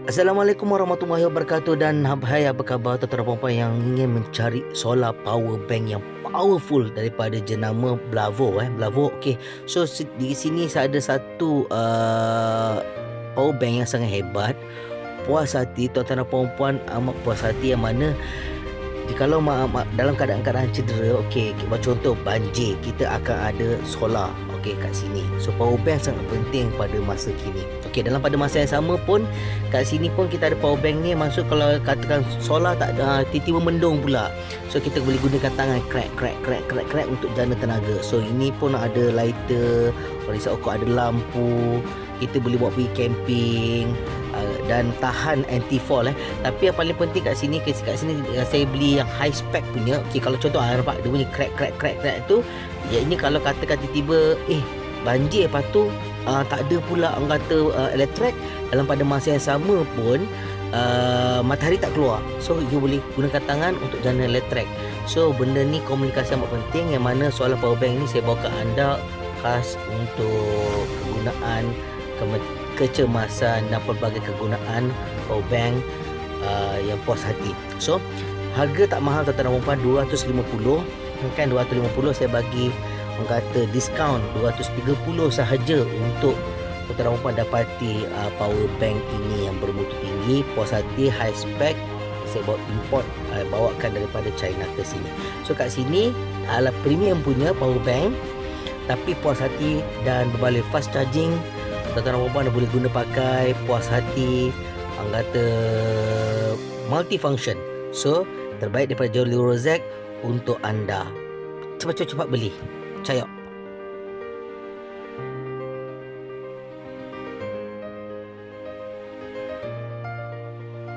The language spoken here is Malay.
Assalamualaikum warahmatullahi wabarakatuh dan hai, apa khabar tuan-tuan dan puan-puan yang ingin mencari solar power bank yang powerful daripada jenama Blavo Blavo. Okey. So di sini saya ada satu power bank yang sangat hebat. Puas hati tuan-tuan dan puan-puan, amat puas hati, yang mana kalau dalam keadaan cedera, okey, contoh banjir, kita akan ada solar, okey, kat sini. So power bank sangat penting pada masa kini. Okey, pada masa yang sama pun kat sini pun kita ada power bank ni. Maksud kalau katakan solar tak ada, tiba-tiba mendung pula, so kita boleh gunakan tangan crack untuk jana tenaga. So ini pun ada lighter, kalau risau ada lampu, kita boleh buat pergi camping, dan tahan anti fall. Tapi yang paling penting kat sini saya beli yang high spec punya. Okey, kalau contoh nampak dia bunyi crack tu, ya ini kalau katakan tiba-tiba banjir, lepas tu tak ada pula orang kata elektrik, dalam pada masa yang sama pun matahari tak keluar, so you boleh gunakan tangan untuk jana elektrik. So benda ni komunikasi amat penting, yang mana soalan power bank ni saya bawa ke anda khas untuk kegunaan kecemasan dan pelbagai kegunaan power bank yang puas hati. So harga tak mahal tuan-tuan dan puan, 250 kan, 250 saya bagi orang kata diskaun 230 sahaja untuk tuan-tuan dan puan dapati power bank ini yang bermutu tinggi, puas hati, high spec. Saya bawa import, bawakan daripada China ke sini. So kat sini adalah premium punya power bank, tapi puas hati dan berbalik fast charging. Tuan-tuan dan puan boleh guna pakai puas hati, orang kata multifunction. So terbaik daripada Jolly Rozak untuk anda. Cepat-cepat beli. Cayok.